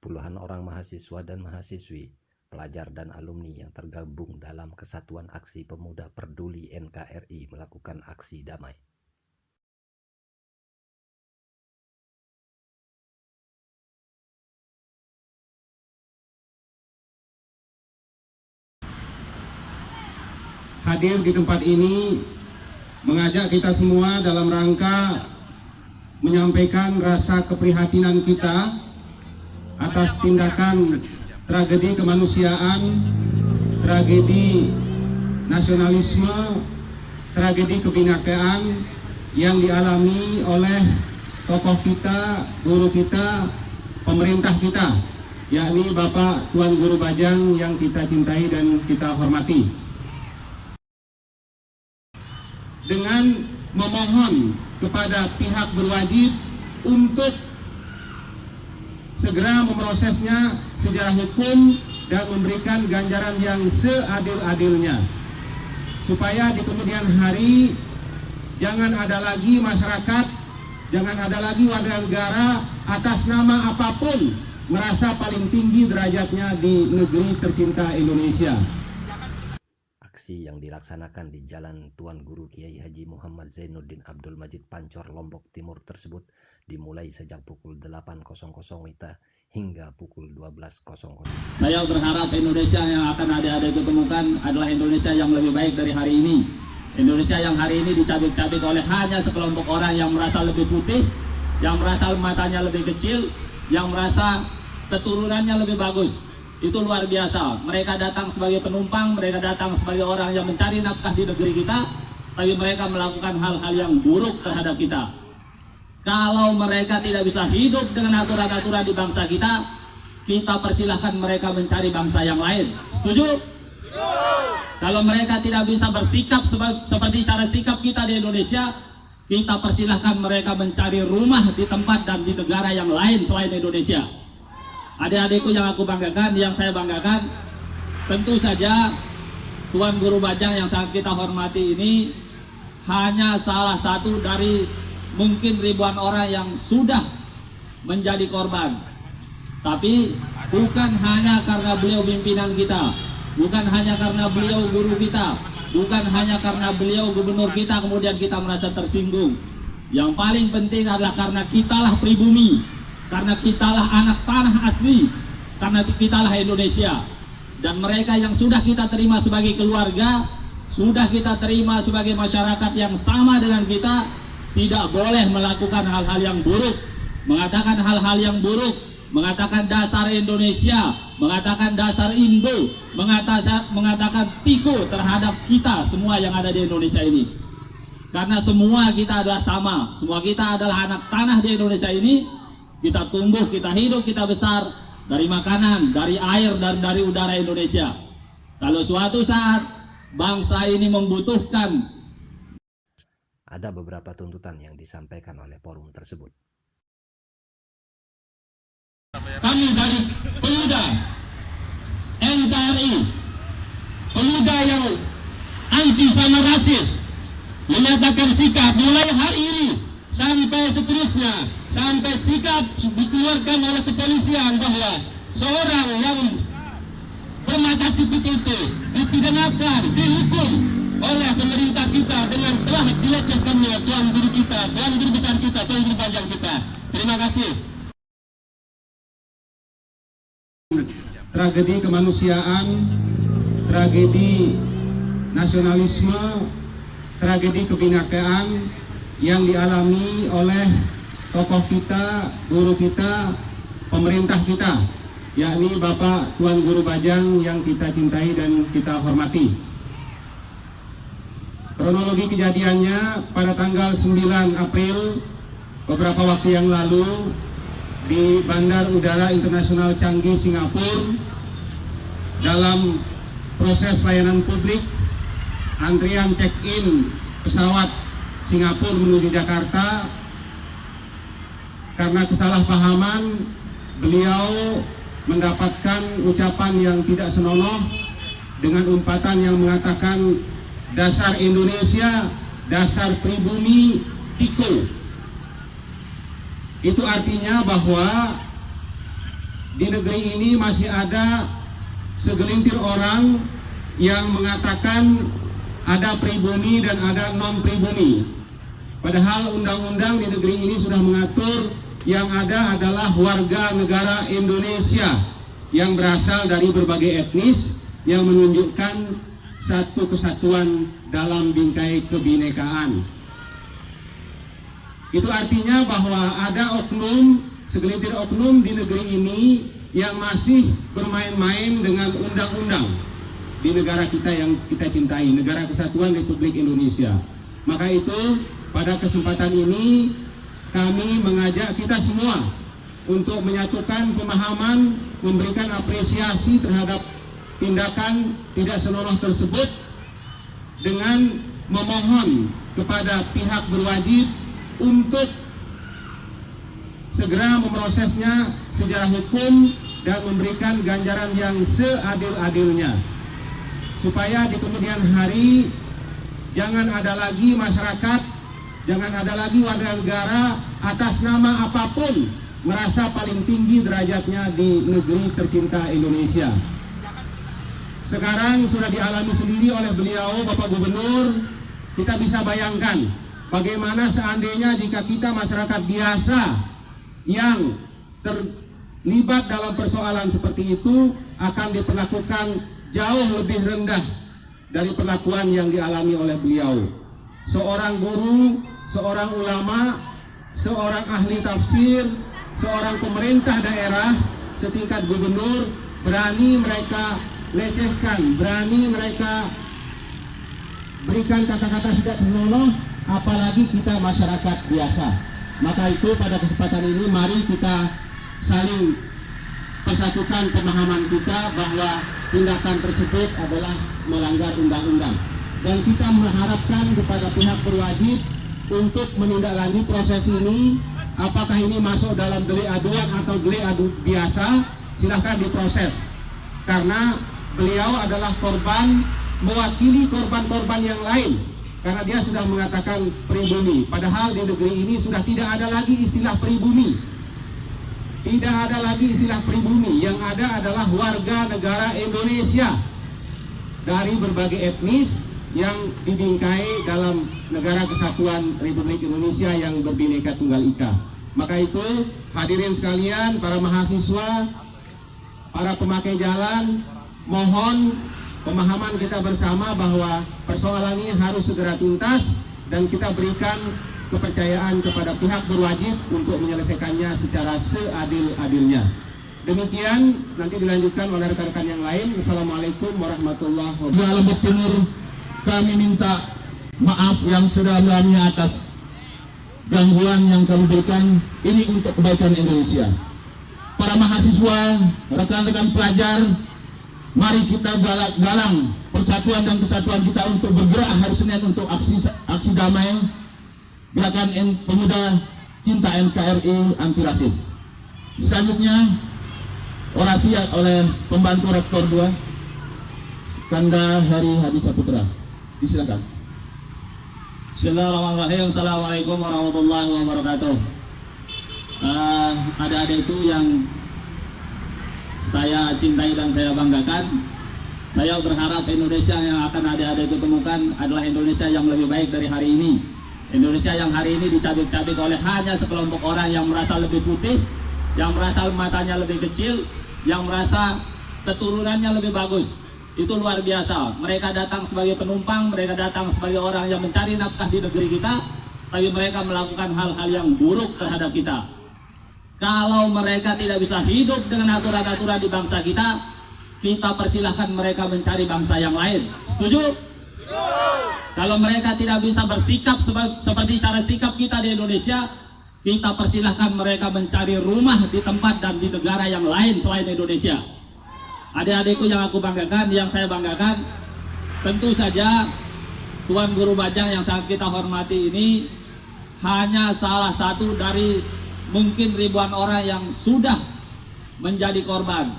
puluhan orang mahasiswa dan mahasiswi, pelajar dan alumni yang tergabung dalam Kesatuan Aksi Pemuda Peduli NKRI melakukan aksi damai. Hadir di tempat ini mengajak kita semua dalam rangka menyampaikan rasa keprihatinan kita atas tindakan tragedi kemanusiaan, tragedi nasionalisme, tragedi kebinekaan yang dialami oleh tokoh kita, guru kita, pemerintah kita, yakni Bapak Tuan Guru Bajang yang kita cintai dan kita hormati. Dengan memohon kepada pihak berwajib untuk segera memprosesnya secara hukum dan memberikan ganjaran yang seadil-adilnya, supaya di kemudian hari jangan ada lagi masyarakat, jangan ada lagi warga negara atas nama apapun merasa paling tinggi derajatnya di negeri tercinta Indonesia. Aksi yang dilaksanakan di Jalan Tuan Guru Kiai Haji Muhammad Zainuddin Abdul Majid Pancor, Lombok Timur tersebut dimulai sejak pukul 8.00 WITA hingga pukul 12.00. Saya berharap Indonesia yang akan adik-adik ketemukan adalah Indonesia yang lebih baik dari hari ini. Indonesia yang hari ini dicabik-cabik oleh hanya sekelompok orang yang merasa lebih putih, yang merasa matanya lebih kecil, yang merasa keturunannya lebih bagus. Itu luar biasa. Mereka datang sebagai penumpang, mereka datang sebagai orang yang mencari nafkah di negeri kita, tapi mereka melakukan hal-hal yang buruk terhadap kita. Kalau mereka tidak bisa hidup dengan aturan-aturan di bangsa kita, kita persilahkan mereka mencari bangsa yang lain. Setuju? Kalau mereka tidak bisa bersikap seperti cara sikap kita di Indonesia, kita persilahkan mereka mencari rumah di tempat dan di negara yang lain selain Indonesia. Adik-adikku yang aku banggakan, yang saya banggakan, tentu saja Tuan Guru Bajang yang sangat kita hormati ini hanya salah satu dari mungkin ribuan orang yang sudah menjadi korban. Tapi bukan hanya karena beliau pimpinan kita, bukan hanya karena beliau guru kita, bukan hanya karena beliau gubernur kita kemudian kita merasa tersinggung. Yang paling penting adalah karena kitalah pribumi, karena kitalah anak tanah asli, karena kitalah Indonesia. Dan mereka yang sudah kita terima sebagai keluarga, sudah kita terima sebagai masyarakat yang sama dengan kita, tidak boleh melakukan hal-hal yang buruk, mengatakan hal-hal yang buruk, mengatakan dasar Indonesia, mengatakan dasar Indo, mengatakan tiku terhadap kita semua yang ada di Indonesia ini. Karena semua kita adalah sama, semua kita adalah anak tanah di Indonesia ini. Kita tumbuh, kita hidup, kita besar dari makanan, dari air, dan dari udara Indonesia. Kalau suatu saat bangsa ini membutuhkan, ada beberapa tuntutan yang disampaikan oleh forum tersebut. Kami dari pemuda NKRI, pemuda yang anti sama rasis, menyatakan sikap mulai hari ini sampai seterusnya, sampai sikap dikeluarkan oleh kepolisian bahwa seorang yang bermata sipit itu dipidanakan, dihukum oleh pemerintah kita dengan telah dilecehkannya Tuan Guru kita, Tuan Guru besar kita, Tuan Guru Bajang kita. Terima kasih. Tragedi kemanusiaan, tragedi nasionalisme, tragedi kebinekaan yang dialami oleh tokoh kita, guru kita, pemerintah kita, yakni Bapak Tuan Guru Bajang yang kita cintai dan kita hormati. Kronologi kejadiannya pada tanggal 9 April beberapa waktu yang lalu di Bandar Udara Internasional Changi, Singapura, dalam proses layanan publik antrian check-in pesawat Singapura menuju Jakarta, karena kesalahpahaman beliau mendapatkan ucapan yang tidak senonoh dengan umpatan yang mengatakan dasar Indonesia, dasar pribumi, pikul. Itu artinya bahwa di negeri ini masih ada segelintir orang yang mengatakan ada pribumi dan ada non pribumi. Padahal undang-undang di negeri ini sudah mengatur yang ada adalah warga negara Indonesia yang berasal dari berbagai etnis yang menunjukkan satu kesatuan dalam bingkai kebinekaan. Itu artinya bahwa ada oknum, segelintir oknum di negeri ini yang masih bermain-main dengan undang-undang di negara kita yang kita cintai, Negara Kesatuan Republik Indonesia. Maka itu pada kesempatan ini kami mengajak kita semua untuk menyatukan pemahaman, memberikan apresiasi terhadap tindakan tidak senonoh tersebut dengan memohon kepada pihak berwajib untuk segera memprosesnya secara hukum dan memberikan ganjaran yang seadil-adilnya, supaya di kemudian hari jangan ada lagi masyarakat, jangan ada lagi warga negara atas nama apapun merasa paling tinggi derajatnya di negeri tercinta Indonesia. Sekarang sudah dialami sendiri oleh beliau, Bapak Gubernur. Kita bisa bayangkan bagaimana seandainya jika kita masyarakat biasa yang terlibat dalam persoalan seperti itu akan diperlakukan jauh lebih rendah dari perlakuan yang dialami oleh beliau. Seorang guru, seorang ulama, seorang ahli tafsir, seorang pemerintah daerah setingkat gubernur berani mereka lecehkan, berani mereka berikan kata-kata tidak senonoh, apalagi kita masyarakat biasa. Maka itu pada kesempatan ini mari kita saling persatukan pemahaman kita bahwa tindakan tersebut adalah melanggar undang-undang. Dan kita mengharapkan kepada pihak berwajib untuk menindaklanjuti proses ini. Apakah ini masuk dalam delik aduan atau delik adu biasa, silahkan diproses. Karena beliau adalah korban, mewakili korban-korban yang lain. Karena dia sudah mengatakan pribumi. Padahal di negeri ini sudah tidak ada lagi istilah pribumi. Tidak ada lagi istilah pribumi. Yang ada adalah warga negara Indonesia dari berbagai etnis yang dibingkai dalam Negara Kesatuan Republik Indonesia yang berbineka tunggal ika. Maka itu hadirin sekalian, para mahasiswa, para pemakai jalan, mohon pemahaman kita bersama bahwa persoalan ini harus segera tuntas dan kita berikan kepercayaan kepada pihak berwajib untuk menyelesaikannya secara seadil-adilnya. Demikian, nanti dilanjutkan oleh rekan-rekan yang lain. Wassalamualaikum warahmatullahi wabarakatuh. Dalam Timur, kami minta maaf yang sedalam-dalamnya atas gangguan yang kami berikan. Ini untuk kebaikan Indonesia. Para mahasiswa, rekan-rekan pelajar, mari kita galang persatuan dan kesatuan kita untuk bergerak hari Senin untuk aksi damai Gerakan Pemuda Cinta NKRI Anti Rasis. Selanjutnya orasi oleh pembantu Rektor 2 Kanda Heri Hadi Saputra. Disilakan. Bismillahirrahmanirrahim. Assalamualaikum warahmatullahi wabarakatuh. Adik-adik itu yang saya cintai dan saya banggakan. Saya berharap Indonesia yang akan adik-adik ketemukan adalah Indonesia yang lebih baik dari hari ini. Indonesia yang hari ini dicabik-cabik oleh hanya sekelompok orang yang merasa lebih putih, yang merasa matanya lebih kecil, yang merasa keturunannya lebih bagus. Itu luar biasa. Mereka datang sebagai penumpang, mereka datang sebagai orang yang mencari nafkah di negeri kita, tapi mereka melakukan hal-hal yang buruk terhadap kita. Kalau mereka tidak bisa hidup dengan aturan-aturan di bangsa kita, kita persilahkan mereka mencari bangsa yang lain. Setuju? Kalau mereka tidak bisa bersikap seperti cara sikap kita di Indonesia, kita persilahkan mereka mencari rumah di tempat dan di negara yang lain selain Indonesia. Adik-adikku yang aku banggakan, yang saya banggakan, tentu saja Tuan Guru Bajang yang sangat kita hormati ini hanya salah satu dari mungkin ribuan orang yang sudah menjadi korban.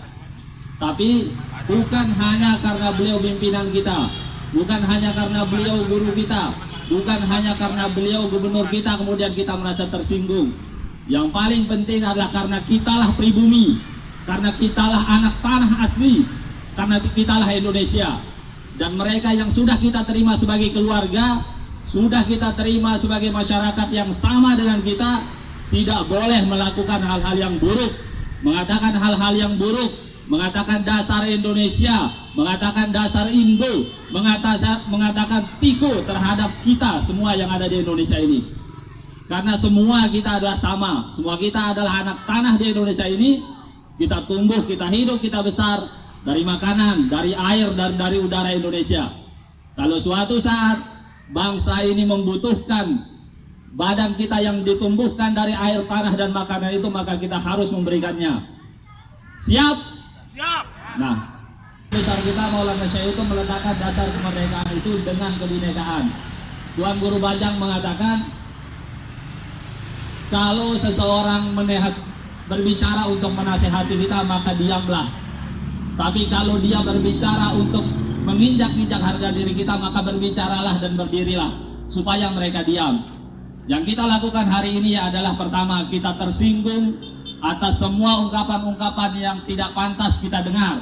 Tapi bukan hanya karena beliau pimpinan kita, bukan hanya karena beliau guru kita, bukan hanya karena beliau gubernur kita kemudian kita merasa tersinggung. Yang paling penting adalah karena kitalah pribumi. karena kitalah anak tanah asli, karena kitalah Indonesia. Dan mereka yang sudah kita terima sebagai keluarga, sudah kita terima sebagai masyarakat yang sama dengan kita, tidak boleh melakukan hal-hal yang buruk, mengatakan hal-hal yang buruk, mengatakan dasar Indonesia, mengatakan dasar Indo, mengatakan tiku terhadap kita semua yang ada di Indonesia ini. Karena semua kita adalah sama, semua kita adalah anak tanah di Indonesia ini. Kita tumbuh, kita hidup, kita besar dari makanan, dari air, dan dari udara Indonesia. Kalau suatu saat bangsa ini membutuhkan badan kita yang ditumbuhkan dari air, tanah, dan makanan itu, maka kita harus memberikannya. Siap? Siap. Nah, besar kita Maulana Syekh itu meletakkan dasar kemerdekaan itu dengan kebinekaan. Tuan Guru Bajang mengatakan, kalau seseorang berbicara untuk menasehati kita, maka diamlah. Tapi kalau dia berbicara untuk menginjak-injak harga diri kita, maka berbicaralah dan berdirilah supaya mereka diam. Yang kita lakukan hari ini adalah, pertama, kita tersinggung atas semua ungkapan-ungkapan yang tidak pantas kita dengar.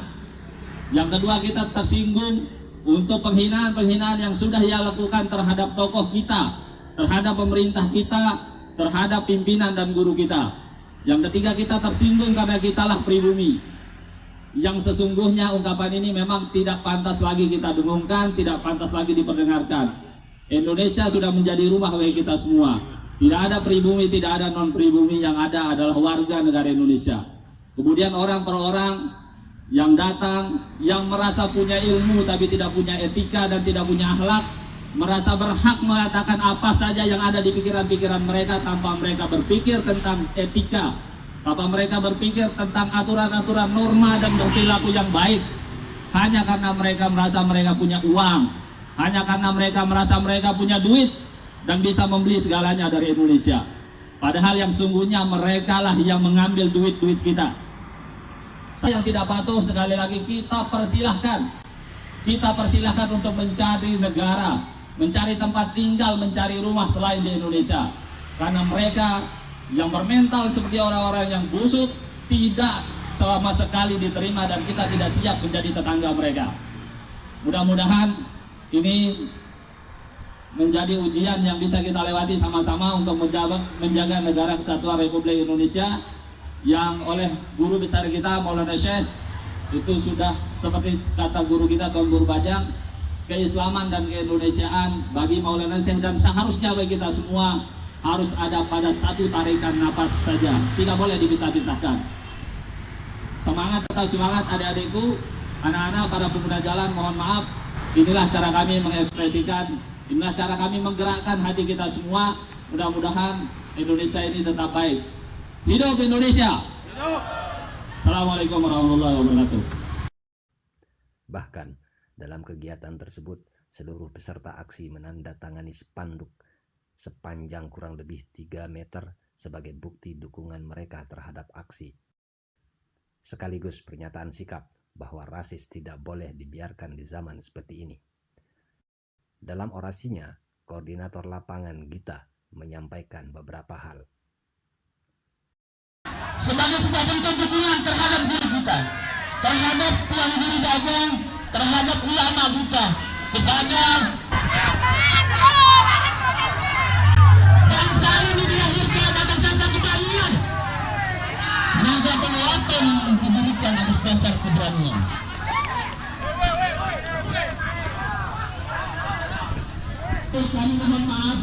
Yang kedua, kita tersinggung untuk penghinaan-penghinaan yang sudah ia lakukan terhadap tokoh kita, terhadap pemerintah kita, terhadap pimpinan dan guru kita. Yang ketiga, kita tersinggung karena kitalah pribumi, yang sesungguhnya ungkapan ini memang tidak pantas lagi kita dengungkan, tidak pantas lagi diperdengarkan. Indonesia sudah menjadi rumah bagi kita semua. Tidak ada pribumi, tidak ada non pribumi, yang ada adalah warga negara Indonesia. Kemudian orang per orang yang datang, yang merasa punya ilmu tapi tidak punya etika dan tidak punya akhlak, merasa berhak mengatakan apa saja yang ada di pikiran-pikiran mereka tanpa mereka berpikir tentang etika, tanpa mereka berpikir tentang aturan-aturan, norma, dan perilaku yang baik, hanya karena mereka merasa mereka punya uang, hanya karena mereka merasa mereka punya duit dan bisa membeli segalanya dari Indonesia. Padahal yang sungguhnya mereka lah yang mengambil duit-duit kita. Saya yang tidak patuh, sekali lagi kita persilahkan untuk mencari negara, mencari tempat tinggal, mencari rumah selain di Indonesia. Karena mereka yang bermental seperti orang-orang yang busuk tidak sama sekali diterima, dan kita tidak siap menjadi tetangga mereka. Mudah-mudahan ini menjadi ujian yang bisa kita lewati sama-sama untuk menjaga negara kesatuan Republik Indonesia, yang oleh guru besar kita Maulana Syekh itu sudah seperti kata guru kita Tuan Guru Bajang, keislaman dan keindonesiaan bagi Maulana Syekh dan seharusnya bagi kita semua harus ada pada satu tarikan napas saja, tidak boleh dipisah-pisahkan. Semangat, tetap semangat adik-adikku, anak-anak, para pengguna jalan, mohon maaf, inilah cara kami mengekspresikan, inilah cara kami menggerakkan hati kita semua. Mudah-mudahan Indonesia ini tetap baik. Hidup Indonesia! Hidup! Assalamualaikum warahmatullahi wabarakatuh. Bahkan dalam kegiatan tersebut, seluruh peserta aksi menandatangani spanduk sepanjang kurang lebih 3 meter sebagai bukti dukungan mereka terhadap aksi. Sekaligus pernyataan sikap bahwa rasis tidak boleh dibiarkan di zaman seperti ini. Dalam orasinya, koordinator lapangan Gita menyampaikan beberapa hal. Sebagai sebuah bentuk dukungan terhadap guru kita, terhadap Tuan Guru Bajang, terhadap ulama kita, kepada bangsa ini dilahirkan atas dasar keberanian, naga penguatan didirikan atas dasar keberanian. Kami mohon maaf,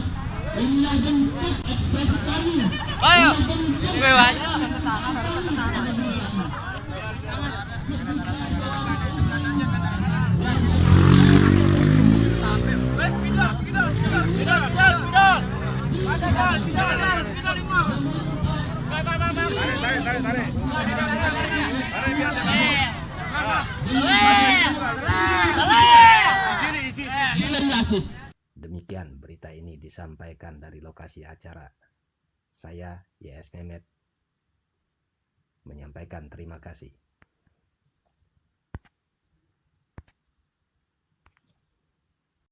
inilah bentuk ekspresi kami. Ayo, Demikian berita ini disampaikan dari lokasi acara. Saya, YS Mehmet, menyampaikan terima kasih.